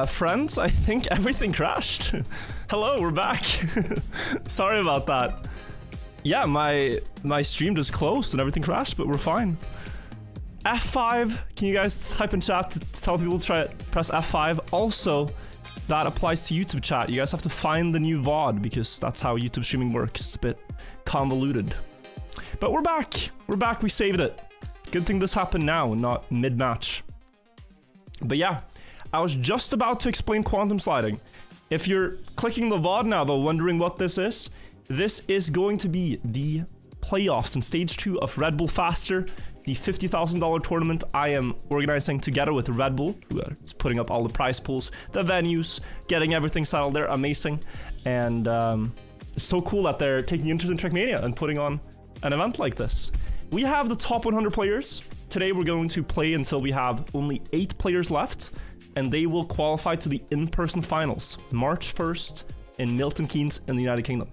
Friends, I think everything crashed. Hello, we're back. Sorry about that. Yeah, my stream just closed and everything crashed, but we're fine. F5, can you guys type in chat to tell people to try press F5? Also, that applies to YouTube chat. You guys have to find the new VOD because that's how YouTube streaming works. It's a bit convoluted. But we're back. We're back. We saved it. Good thing this happened now, not mid-match. But yeah, I was just about to explain quantum sliding. If you're clicking the VOD now, though, wondering what this is going to be the playoffs in stage 2 of Red Bull Faster, the $50,000 tournament I am organizing together with RedBull, who is putting up all the prize pools, the venues, getting everything settled. They're amazing. And it's so cool that they're taking interest in Trackmania and putting on an event like this. We have the top 100 players. Today we're going to play until we have only 8 players left, and they will qualify to the in-person finals, March 1st in Milton Keynes in the United Kingdom.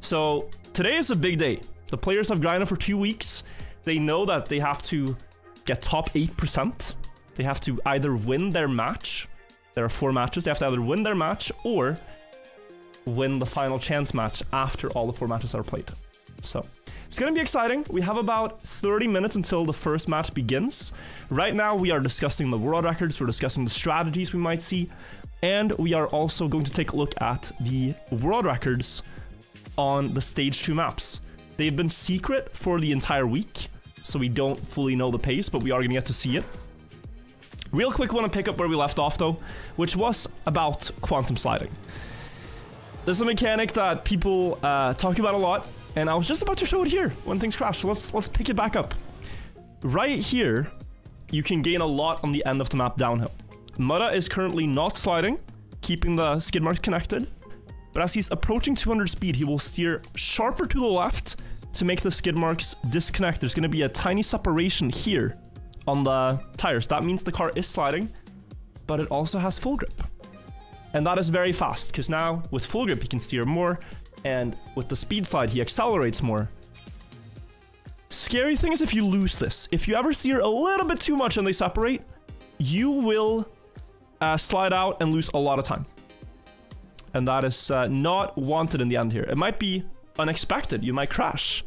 So today is a big day. The players have grinded for 2 weeks. They know that they have to get top 8%. They have to either win their match. There are 4 matches. They have to either win their match or win the final chance match after all the 4 matches are played. So it's going to be exciting. We have about 30 minutes until the first match begins. Right now, we are discussing the world records. We're discussing the strategies we might see. And we are also going to take a look at the world records on the stage 2 maps. They've been secret for the entire week, so we don't fully know the pace, but we are going to get to see it. Real quick, want to pick up where we left off, though, which was about quantum sliding. This is a mechanic that people talk about a lot, and I was just about to show it here when things crash, so let's pick it back up. Right here, you can gain a lot on the end of the map downhill. Mutta is currently not sliding, keeping the skid marks connected. But as he's approaching 200 speed, he will steer sharper to the left to make the skid marks disconnect. There's going to be a tiny separation here on the tires. That means the car is sliding, but it also has full grip. And that is very fast, because now with full grip, he can steer more, and with the speed slide, he accelerates more. Scary thing is if you lose this. If you ever steer a little bit too much and they separate, you will slide out and lose a lot of time. And that is not wanted in the end here. It might be unexpected. You might crash.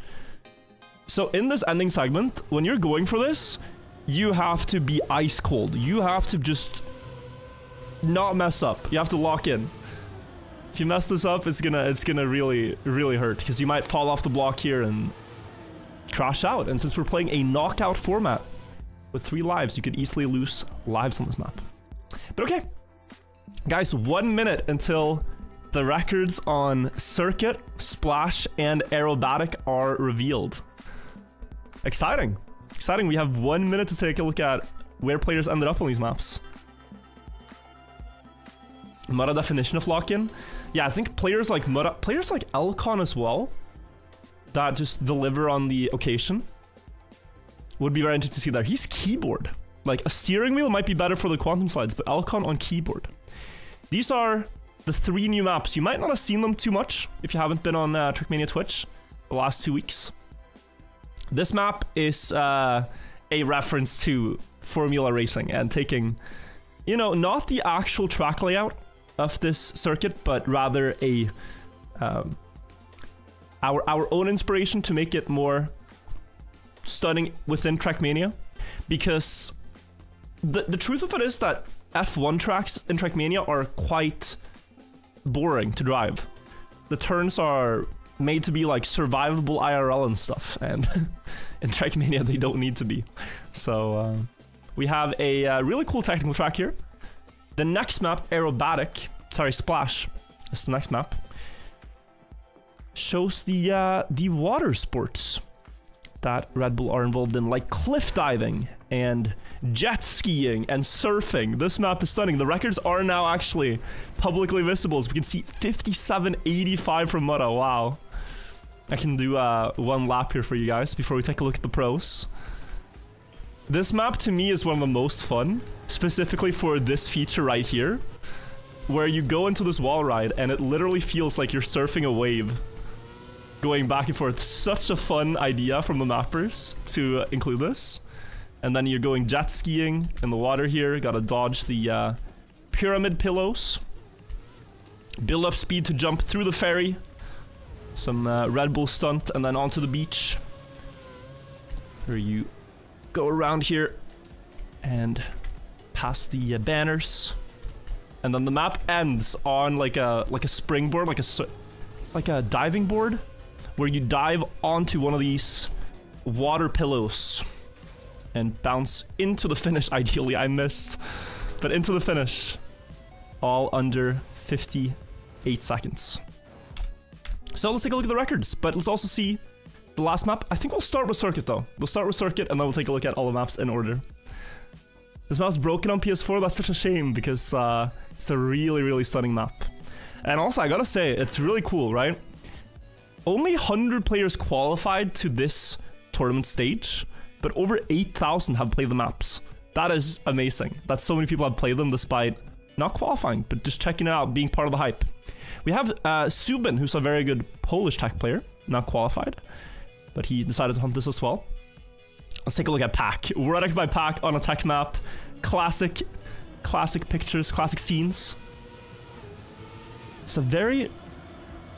So in this ending segment, when you're going for this, you have to be ice cold. You have to just not mess up. You have to lock in. If you mess this up, it's gonna really, really hurt, because you might fall off the block here and crash out. And since we're playing a knockout format with 3 lives, you could easily lose lives on this map. But okay, guys, 1 minute until the records on circuit, splash, and aerobatic are revealed. Exciting. Exciting. We have 1 minute to take a look at where players ended up on these maps. Mutta definition of lock-in. Yeah, I think players like Mutta, players like Elcon as well, that just deliver on the occasion, would be very interesting to see there. He's keyboard. Like, a steering wheel might be better for the quantum slides, but Elcon on keyboard. These are the 3 new maps. You might not have seen them too much if you haven't been on Trackmania Twitch the last 2 weeks. This map is a reference to Formula Racing and taking, you know, not the actual track layout of this circuit, but rather a our own inspiration to make it more stunning within Trackmania. Because the truth of it is that F1 tracks in Trackmania are quite boring to drive. The turns are made to be like survivable IRL and stuff, and in Trackmania they don't need to be. So we have a really cool technical track here. The next map, aerobatic, sorry, splash, is the next map. Shows the water sports that Red Bull are involved in, like cliff diving and jet skiing and surfing. This map is stunning. The records are now actually publicly visible, as we can see 57.85 from Mutta. Wow. I can do 1 lap here for you guys before we take a look at the pros. This map to me is one of the most fun, specifically for this feature right here, where you go into this wall ride and it literally feels like you're surfing a wave, going back and forth. Such a fun idea from the mappers to include this. And then you're going jet skiing in the water here. Gotta dodge the pyramid pillows. Build up speed to jump through the ferry. Some Red Bull stunt, and then onto the beach. Where you go around here and past the banners. And then the map ends on like a springboard, like a diving board, where you dive onto one of these water pillows and bounce into the finish. Ideally, I missed, but into the finish, all under 58 seconds. So let's take a look at the records, but let's also see the last map. I think we'll start with Circuit though. We'll start with Circuit and then we'll take a look at all the maps in order. This map's broken on PS4, that's such a shame because it's a really, really stunning map. And also, I gotta say, it's really cool, right? Only 100 players qualified to this tournament stage, but over 8,000 have played the maps. That is amazing. That so many people have played them despite not qualifying, but just checking it out, being part of the hype. We have Subin, who's a very good Polish tech player, not qualified, but he decided to hunt this as well. Let's take a look at Pack. We're by Pack on a tech map. Classic pictures, classic scenes. It's a very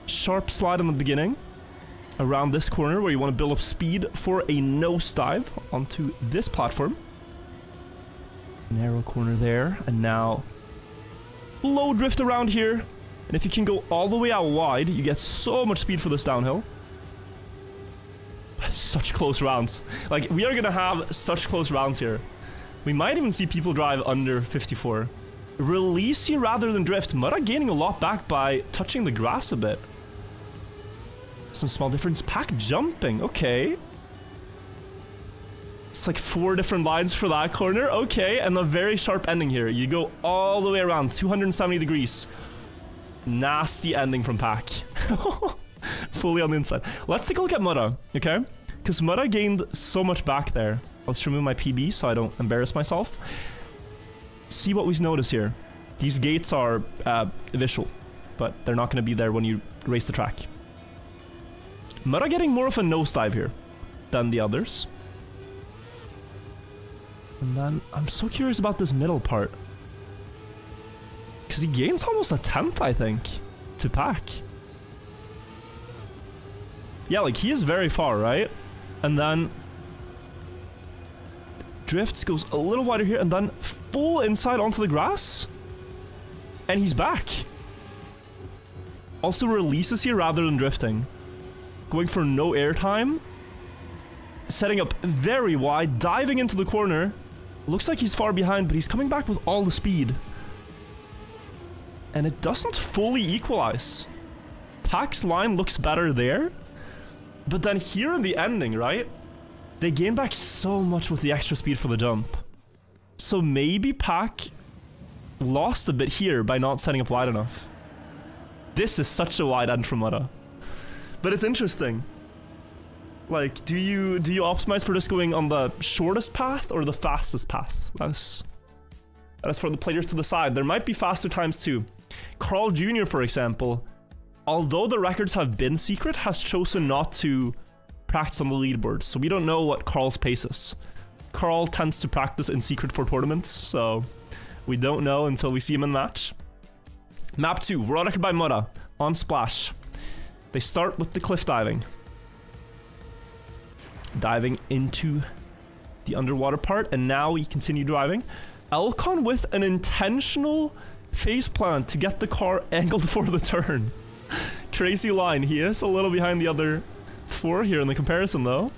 sharp slide in the beginning around this corner where you want to build up speed for a nosedive onto this platform. Narrow corner there, and now low drift around here. And if you can go all the way out wide, you get so much speed for this downhill. Such close rounds. Like, we are gonna have such close rounds here. We might even see people drive under 54. Releasey rather than drift. Mudda gaining a lot back by touching the grass a bit. Some small difference. Pack jumping. Okay. It's like 4 different lines for that corner. Okay, and a very sharp ending here. You go all the way around, 270 degrees. Nasty ending from Pack. Fully on the inside. Let's take a look at Mudda, okay? Because Mudda gained so much back there. Let's remove my PB so I don't embarrass myself. See what we notice here. These gates are visual, but they're not going to be there when you race the track. Mudda getting more of a nosedive here than the others. And then I'm so curious about this middle part. Because he gains almost a 10th, I think, to Pack. Yeah, like, he is very far, right? And then drifts, goes a little wider here, and then full inside onto the grass. And he's back. Also releases here rather than drifting. Going for no airtime. Setting up very wide, diving into the corner. Looks like he's far behind, but he's coming back with all the speed. And it doesn't fully equalize. Pack's line looks better there. But then here in the ending, right? They gain back so much with the extra speed for the jump. So maybe Pack lost a bit here by not setting up wide enough. This is such a wide end from Mudda. But it's interesting. Like, do you optimize for just going on the shortest path or the fastest path? That is for the players to decide. There might be faster times too. Carl Jr., for example, although the records have been secret, has chosen not to practice on the leaderboard. So we don't know what Carl's pace is. Carl tends to practice in secret for tournaments, so we don't know until we see him in match. Map 2, world record by Mudda on Splash. They start with the cliff diving. Diving into the underwater part, and now we continue driving. Elcon with an intentional faceplant to get the car angled for the turn. Crazy line. He is a little behind the other 4 here in the comparison though.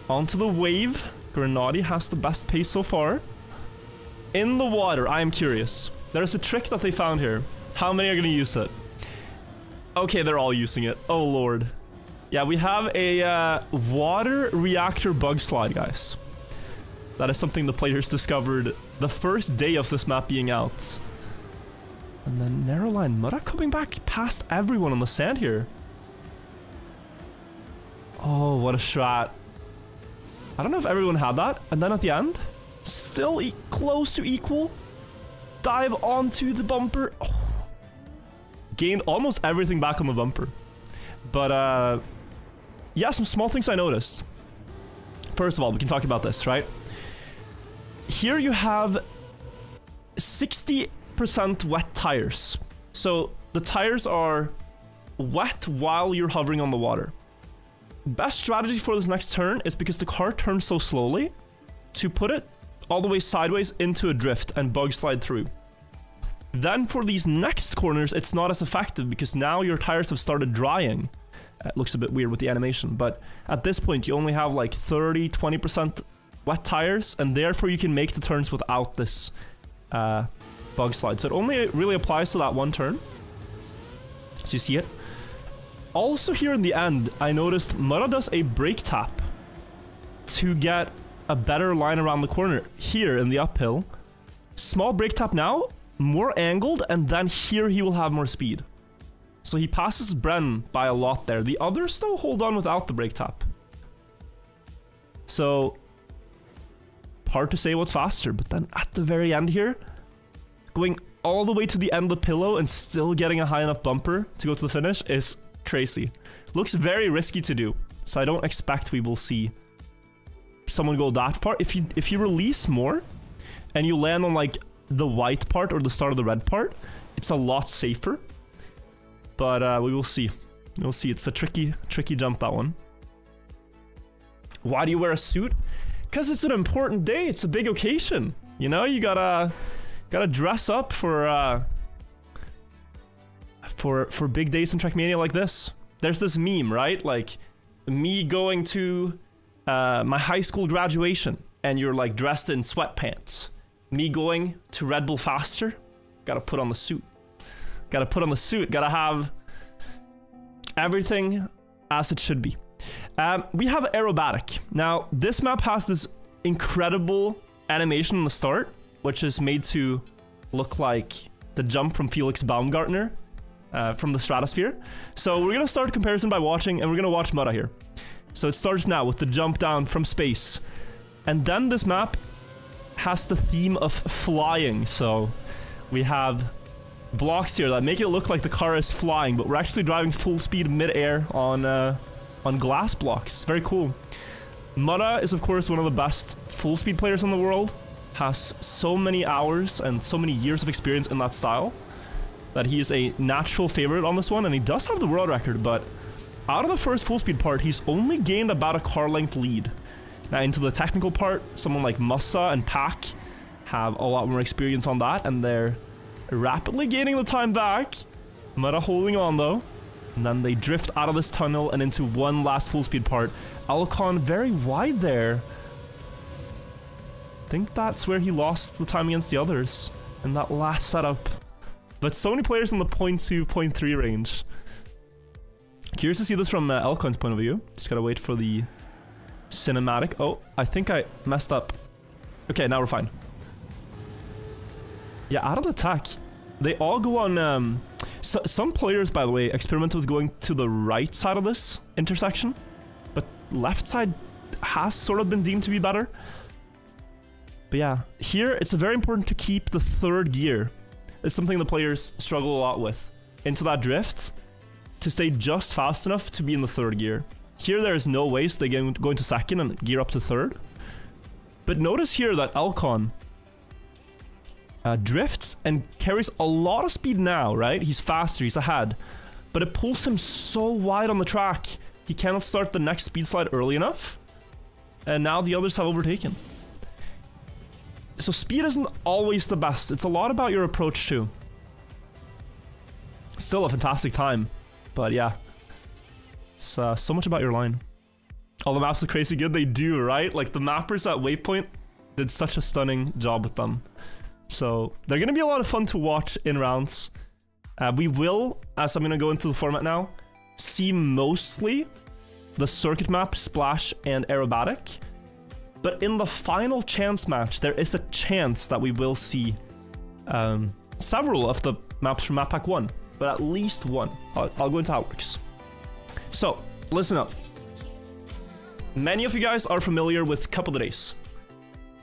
Onto the wave. Grenadi has the best pace so far. In the water, I am curious. There's a trick that they found here. How many are going to use it? Okay, they're all using it. Oh lord. Yeah, we have a water reactor bug slide, guys. That is something the players discovered the first day of this map being out. And then narrow line. Mudda coming back past everyone on the sand here. Oh, what a strat. I don't know if everyone had that. And then at the end, still close to equal. Dive onto the bumper. Oh. Gained almost everything back on the bumper. But, yeah, some small things I noticed. First of all, we can talk about this, right? Here you have 68 100% wet tires. So the tires are wet while you're hovering on the water. Best strategy for this next turn is, because the car turns so slowly, to put it all the way sideways into a drift and bug slide through. Then for these next corners, it's not as effective because now your tires have started drying. It looks a bit weird with the animation, but at this point you only have like 30-20% wet tires, and therefore you can make the turns without this bug slide. So it only really applies to that one turn. So you see it. Also here in the end, I noticed Mura does a brake tap to get a better line around the corner here in the uphill. Small brake tap now, more angled, and then here he will have more speed. So he passes Bren by a lot there. The others still hold on without the brake tap. So hard to say what's faster, but then at the very end here, going all the way to the end of the pillow and still getting a high enough bumper to go to the finish is crazy. Looks very risky to do, so I don't expect we will see someone go that far. If you release more and you land on like the white part or the start of the red part, it's a lot safer. But we will see. We'll see. It's a tricky jump, that one. Why do you wear a suit? Because it's an important day. It's a big occasion. You know, you gotta dress up for big days in Trackmania like this. There's this meme, right? Like me going to my high school graduation, and you're like dressed in sweatpants. Me going to RedBull faster, gotta put on the suit. Gotta put on the suit. Gotta have everything as it should be. We have aerobatic. Now, this map has this incredible animation in the start, which is made to look like the jump from Felix Baumgartner from the stratosphere. So we're gonna start a comparison by watching, and we're gonna watch Mura here. So it starts now with the jump down from space. And then this map has the theme of flying. So we have blocks here that make it look like the car is flying, but we're actually driving full speed mid-air on glass blocks. Very cool. Mura is of course one of the best full speed players in the world. Has so many hours and so many years of experience in that style that he is a natural favorite on this one, and he does have the world record, but out of the first full speed part, he's only gained about a car length lead. Now into the technical part, someone like Musa and Pack have a lot more experience on that, and they're rapidly gaining the time back. Mura holding on though, and then they drift out of this tunnel and into one last full speed part. Alcon very wide there. I think that's where he lost the time against the others in that last setup. But so many players in the 0.2, 0.3 range. Curious to see this from Alcon's point of view. Just gotta wait for the cinematic. Oh, I think I messed up. Okay, now we're fine. Yeah, out of the attack, they all go on... some players, by the way, experimented with going to the right side of this intersection, but left side has sort of been deemed to be better. But yeah, here it's very important to keep the third gear. It's something the players struggle a lot with. Into that drift, to stay just fast enough to be in the third gear. Here there is no way, so they go into second and gear up to third. But notice here that Alcon drifts and carries a lot of speed now, right? He's faster, he's ahead. But it pulls him so wide on the track, he cannot start the next speed slide early enough. And now the others have overtaken. So speed isn't always the best. It's a lot about your approach too. Still a fantastic time. But yeah. It's so much about your line. All the maps are crazy good. They do, right? Like the mappers at Waypoint did such a stunning job with them. So they're going to be a lot of fun to watch in rounds. We will, as I'm going to go into the format now, see mostly the circuit map, splash, and aerobatic. But in the final chance match, there is a chance that we will see several of the maps from Map Pack 1. But at least one. I'll go into how it works. So, listen up. Many of you guys are familiar with Cup of the Days.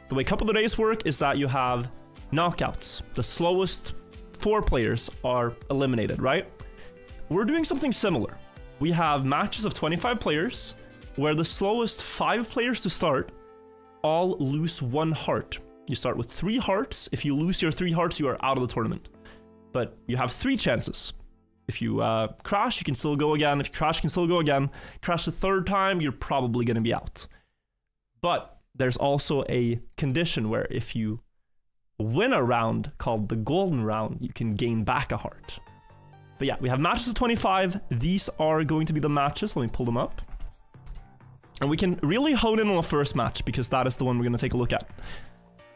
The way Cup of the Days work is that you have knockouts. The slowest 4 players are eliminated, right? We're doing something similar. We have matches of 25 players, where the slowest 5 players to start all lose 1 heart. You start with 3 hearts. If you lose your 3 hearts, you are out of the tournament. But you have 3 chances. If you crash, you can still go again. If you crash, you can still go again. Crash the 3rd time, you're probably going to be out. But there's also a condition where if you win a round called the golden round, you can gain back a heart. But yeah, we have matches of 25. These are going to be the matches. Let me pull them up. And we can really hone in on the first match because that is the one we're going to take a look at.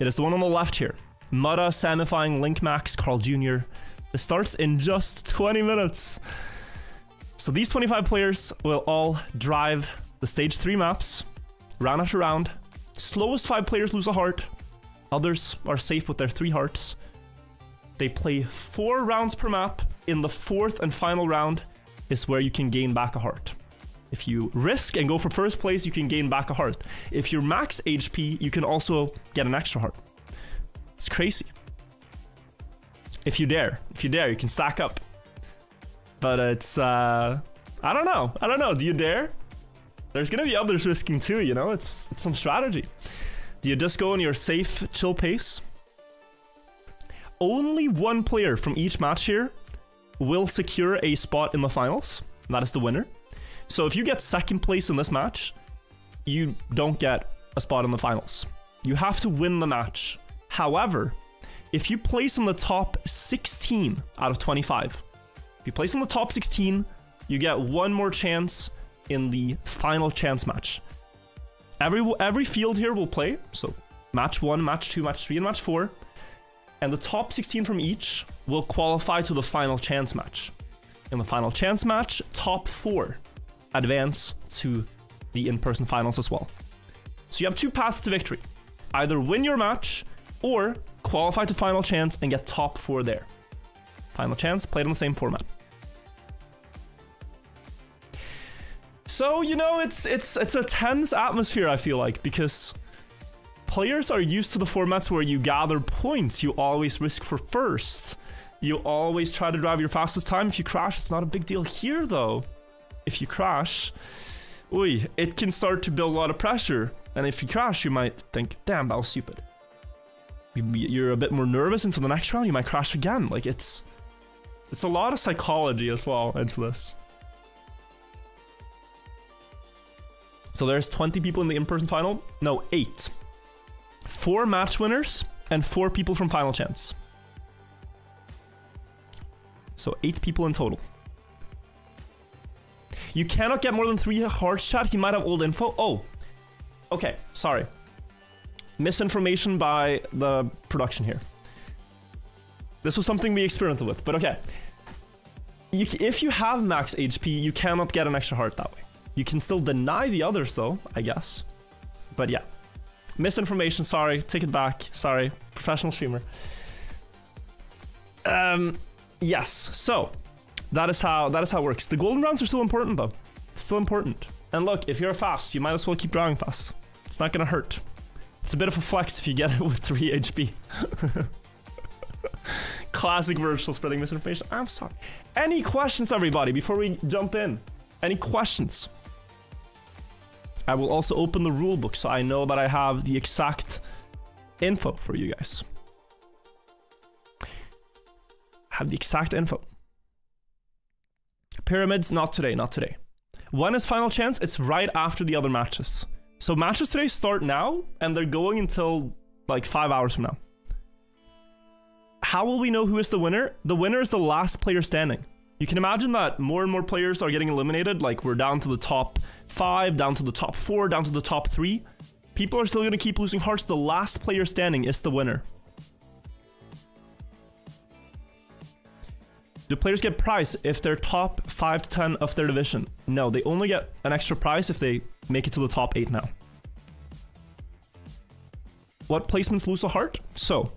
It is the one on the left here. Mutta samifying Link Max Carl Jr. This starts in just 20 minutes. So these 25 players will all drive the stage 3 maps, round after round. Slowest 5 players lose a heart. Others are safe with their 3 hearts. They play 4 rounds per map. In the 4th and final round is where you can gain back a heart. If you risk and go for first place, you can gain back a heart. If you're max HP, you can also get an extra heart. It's crazy. If you dare, you can stack up. But it's, I don't know. Do you dare? There's gonna be others risking too, you know? It's some strategy. Do you just go on your safe, chill pace? Only 1 player from each match here will secure a spot in the finals. That is the winner. So if you get 2nd place in this match, you don't get a spot in the finals. You have to win the match. However, if you place in the top 16 out of 25, if you place in the top 16, you get 1 more chance in the final chance match. Every field here will play, so match 1, match 2, match 3, and match 4, and the top 16 from each will qualify to the final chance match. In the final chance match, top 4 advance to the in-person finals as well. So you have 2 paths to victory. Either win your match or qualify to final chance and get top 4 there. Final chance, played on the same format. So, you know, it's a tense atmosphere, I feel like, because players are used to the formats where you gather points. You always risk for first. You always try to drive your fastest time. If you crash, it's not a big deal here, though. If you crash, it can start to build a lot of pressure. And if you crash, you might think, damn, that was stupid. You're a bit more nervous into the next round. You might crash again. Like, it's a lot of psychology as well into this. So there's 20 people in the in-person final. No, 8. 4 match winners and 4 people from final chance. So 8 people in total. You cannot get more than 3 hearts, chat. He might have old info. Oh, okay, sorry. Misinformation by the production here. This was something we experimented with, but okay. If you have max HP, you cannot get an extra heart that way. You can still deny the others though, I guess. But yeah. Misinformation, sorry. Take it back. Sorry. Professional streamer. Yes, so that is how it works. The golden rounds are still important though. It's still important. And look, if you're fast, you might as well keep driving fast. It's not gonna hurt. It's a bit of a flex if you get it with 3 HP. Classic virtual spreading misinformation. I'm sorry. Any questions, everybody, before we jump in? Any questions? I will also open the rulebook so I know that I have the exact info for you guys. I have the exact info. Pyramids, not today, not today. When is final chance? It's right after the other matches. So matches today start now, and they're going until like 5 hours from now. How will we know who is the winner? The winner is the last player standing. You can imagine that more and more players are getting eliminated, like we're down to the top 5, down to the top 4, down to the top 3. People are still going to keep losing hearts. The last player standing is the winner. Do players get prize if they're top 5 to 10 of their division? No, they only get an extra prize if they make it to the top 8 now. What placements lose a heart? So,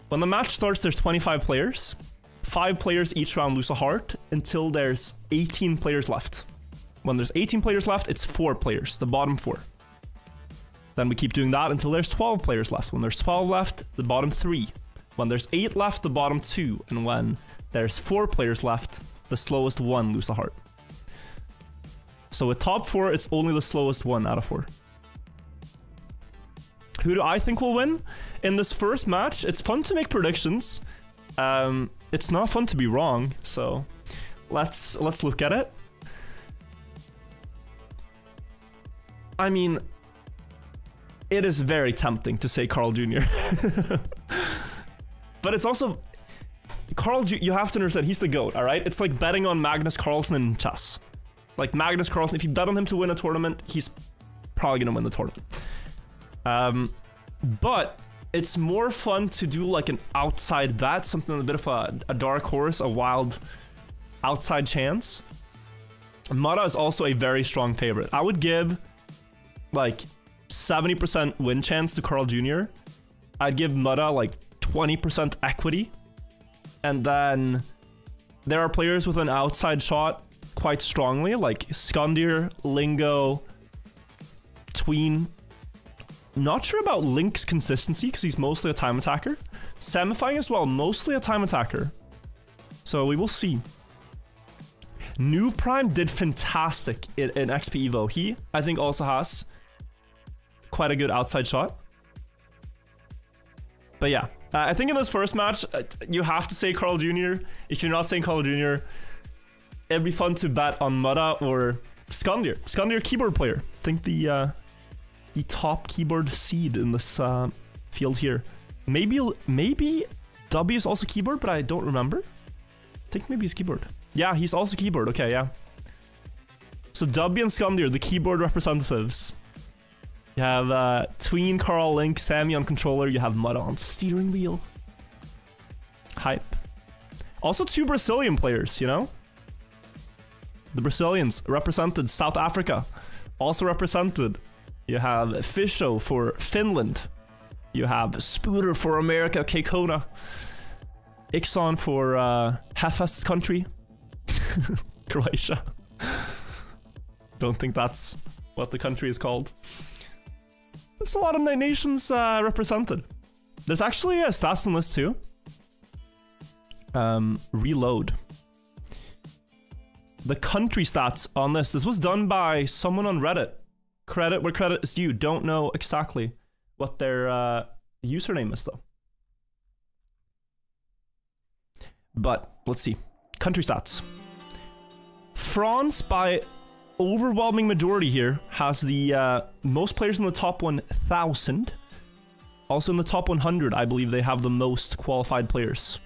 when the match starts, there's 25 players. 5 players each round lose a heart until there's 18 players left. When there's 18 players left, it's 4 players, the bottom 4. Then we keep doing that until there's 12 players left. When there's 12 left, the bottom 3. When there's 8 left, the bottom 2. And when there's 4 players left, the slowest 1 lose a heart. So with top 4, it's only the slowest 1 out of 4. Who do I think will win? In this first match, it's fun to make predictions. It's not fun to be wrong, so let's look at it. I mean, it is very tempting to say Carl Jr. But it's also... you have to understand, he's the GOAT, alright? It's like betting on Magnus Carlsen in chess. Like, Magnus Carlsen, if you bet on him to win a tournament, he's probably gonna win the tournament. But it's more fun to do like an outside bet, something a bit of a dark horse, a wild outside chance. Mutta is also a very strong favorite. I would give like 70% win chance to Carl Jr. I'd give Mutta like 20% equity. And then there are players with an outside shot quite strongly, like Skandir, Lingo, Tween. Not sure about Link's consistency because he's mostly a time attacker. Samifying as well, mostly a time attacker. So we will see. New Prime did fantastic in XP Evo. He, I think, also has quite a good outside shot. But yeah, I think in this first match, you have to say Carl Jr. If you're not saying Carl Jr., it'd be fun to bet on Mutta or Skandir. Skandir, keyboard player. I think the top keyboard seed in this field here. Maybe W is also keyboard, but I don't remember. I think maybe he's keyboard. Yeah, he's also keyboard. Okay, yeah. So W and Skandir, the keyboard representatives. You have Tween, Carl, Link, Sammy on controller. You have Mutta on steering wheel. Hype. Also 2 Brazilian players, you know? The Brazilians represented. South Africa also represented. You have Fisho for Finland. You have Spooter for America, Keikona. Ixon for Hefest's country. Croatia. Don't think that's what the country is called. There's a lot of nations represented. There's actually a stats on this too. Reload. The country stats on this. This was done by someone on Reddit. Credit where credit is due. Don't know exactly what their username is though. But let's see. Country stats. France, by overwhelming majority here, has the most players in the top 1,000. Also in the top 100, I believe they have the most qualified players.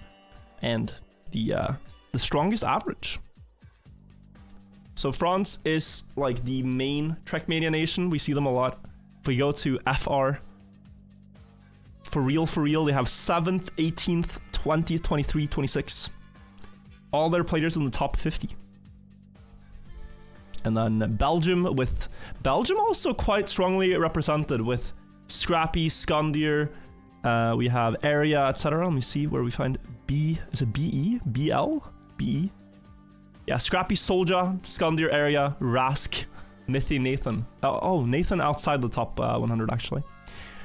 And the strongest average. So France is like the main Trackmania nation. We see them a lot. If we go to FR, for real, they have 7th, 18th, 20th, 23, 26. All their players in the top 50. And then Belgium also quite strongly represented with Scrappy, Skandir. We have Area, etc. Let me see where we find B. Is it BE? BL? BE? Yeah, Scrappy, Soldier, Skandir, Area, Rask, Mithy, Nathan. Oh, Nathan outside the top 100 actually.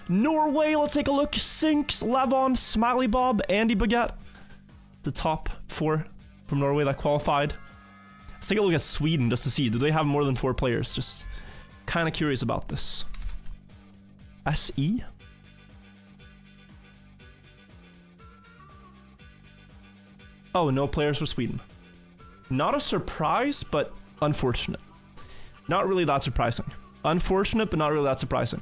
Norway, let's take a look. Sinks, Levon, Smiley Bob, Andy Baguette. The top 4 from Norway that qualified. Let's take a look at Sweden just to see. Do they have more than 4 players? Just kind of curious about this. SE? Oh, no players for Sweden. Not a surprise, but unfortunate. Not really that surprising. Unfortunate, but not really that surprising.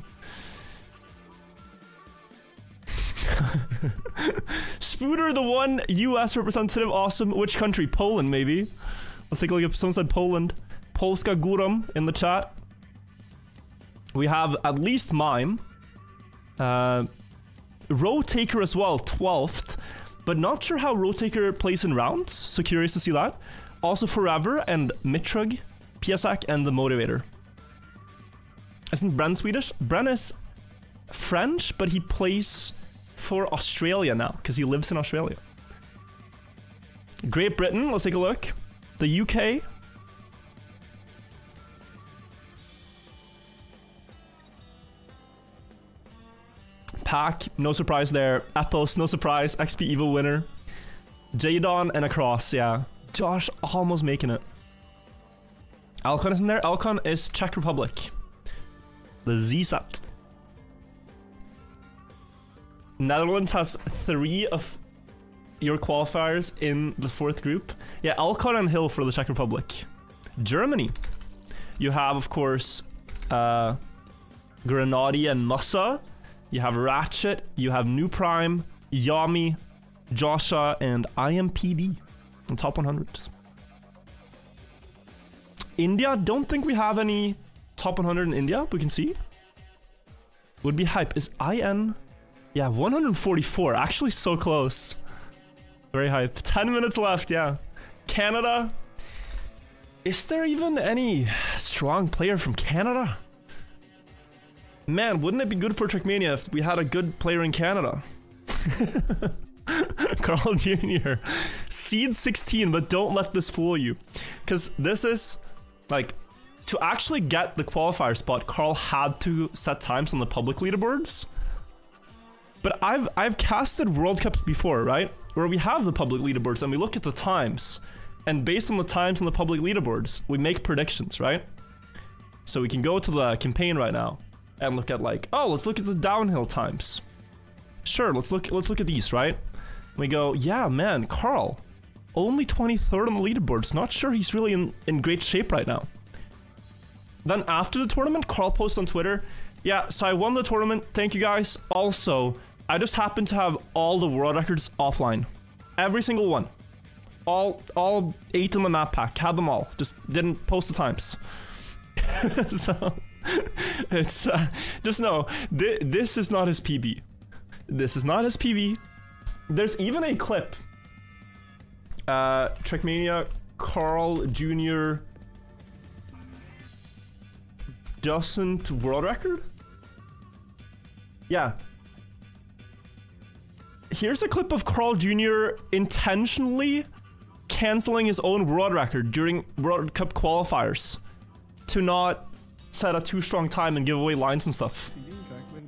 Spooter, the one US representative, awesome. Which country? Poland, maybe. Let's take a look at, someone said Poland. Polska Góram in the chat. We have at least Mime. Rotaker as well, 12th. But not sure how Rotaker plays in rounds, so curious to see that. Also Forever and Mitrug, Piasak, and the Motivator. Isn't Bren Swedish? Bren is French, but he plays for Australia now, because he lives in Australia. Great Britain, let's take a look. The UK. Pack, no surprise there. Epos, no surprise. XP Evo winner. Jadon and Across, yeah. Josh almost making it. Alcon isn't there. Alcon is Czech Republic. The ZSAT. Netherlands has 3 of your qualifiers in the 4th group. Yeah, Alcon and Hill for the Czech Republic. Germany. You have, of course, Grenadier and Musa. You have Ratchet. You have New Prime, Yami, Joshua, and IMPD in top 100s. India, don't think we have any top 100 in India. We can see. Would be hype. Is IN? Yeah, 144. Actually, so close. Very hype. 10 minutes left, yeah. Canada. Is there even any strong player from Canada? Man, wouldn't it be good for Trackmania if we had a good player in Canada? Carl Jr. Seed 16, but don't let this fool you. Because this is, like, to actually get the qualifier spot, Carl had to set times on the public leaderboards. But I've casted World Cups before, right? Where we have the public leaderboards and we look at the times. And based on the times on the public leaderboards, we make predictions, right? So we can go to the campaign right now and look at, like, oh, let's look at the downhill times. Sure, let's look at these, right? We go, yeah, man, Carl, only 23rd on the leaderboards. Not sure he's really in great shape right now. Then after the tournament, Carl posts on Twitter, yeah, so I won the tournament. Thank you guys. Also, I just happened to have all the world records offline. Every single one. All 8 in the map pack. Had them all. Just didn't post the times. So, it's, just know, this is not his PB. This is not his PB. There's even a clip. Trackmania, Carl Jr. doesn't world record? Yeah. Here's a clip of Carl Jr. intentionally canceling his own world record during World Cup qualifiers to not set a too strong time and give away lines and stuff.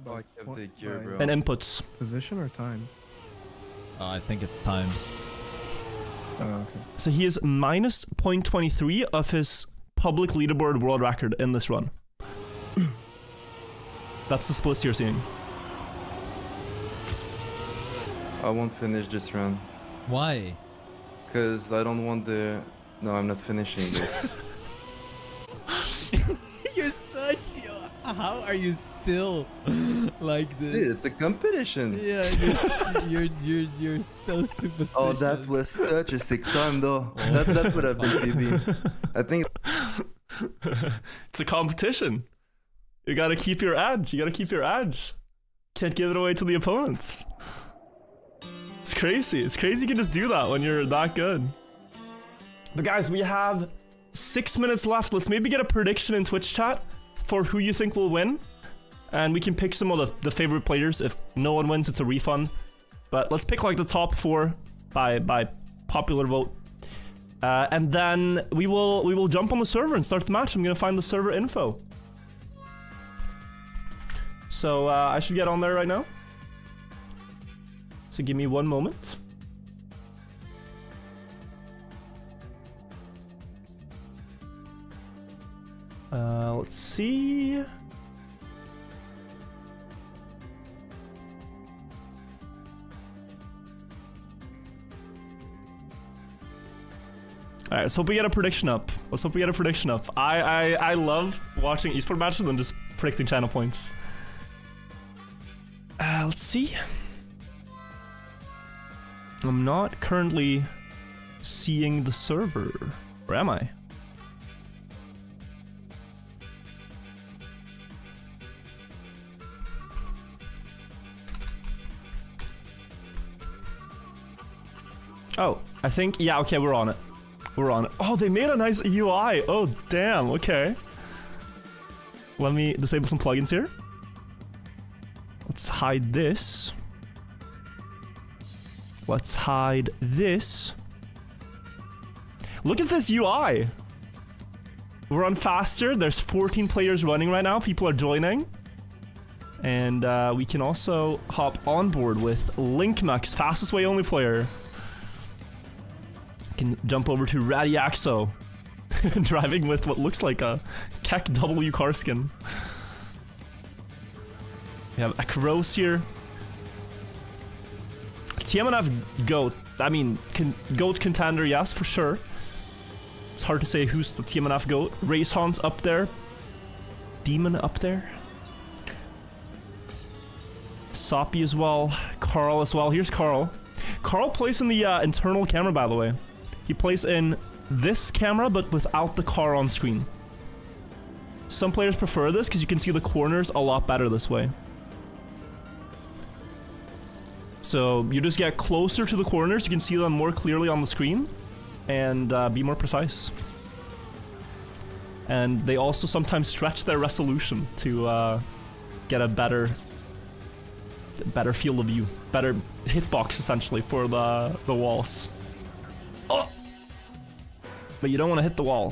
And inputs. Position or times? I think it's times. Oh, okay. So he is minus 0.23 of his public leaderboard world record in this run. That's the splits you're seeing. I won't finish this run. Why? Because I don't want the... No, I'm not finishing this. You're such... How are you still like this? Dude, it's a competition. Yeah, you're so superstitious. Oh, that was such a sick time though. That would have been PB. I think... It's a competition. You gotta keep your edge. You gotta keep your edge. Can't give it away to the opponents. It's crazy. It's crazy you can just do that when you're that good. But guys, we have 6 minutes left. Let's maybe get a prediction in Twitch chat for who you think will win. And we can pick some of the favorite players. If no one wins, it's a refund. But let's pick like the top 4 by popular vote. And then we will jump on the server and start the match. I'm gonna find the server info. So I should get on there right now. So give me 1 moment. Let's see. Alright, let's hope we get a prediction up. Let's hope we get a prediction up. I love watching esport matches and just predicting channel points. Let's see. I'm not currently seeing the server. Where am I? Oh, I think, yeah, okay, we're on it. We're on it. Oh, they made a nice UI. Oh, damn, okay. Let me disable some plugins here. Let's hide this. Let's hide this. Look at this UI. We're on faster. There's 14 players running right now. People are joining. And we can also hop on board with LinkMax, fastest way only player. Can jump over to Radiaxo, driving with what looks like a Keck W car skin. We have Akros here. TMNF GOAT. I mean, GOAT contender, yes, for sure. It's hard to say who's the TMNF GOAT. Race Hunt's up there. Demon up there. Soppy as well. Carl as well. Here's Carl. Carl plays in the internal camera, by the way. He plays in this camera, but without the car on screen. Some players prefer this because you can see the corners a lot better this way. So you just get closer to the corners, you can see them more clearly on the screen, and be more precise. And they also sometimes stretch their resolution to get a better field of view, better hitbox essentially for the walls. Oh! But you don't want to hit the wall.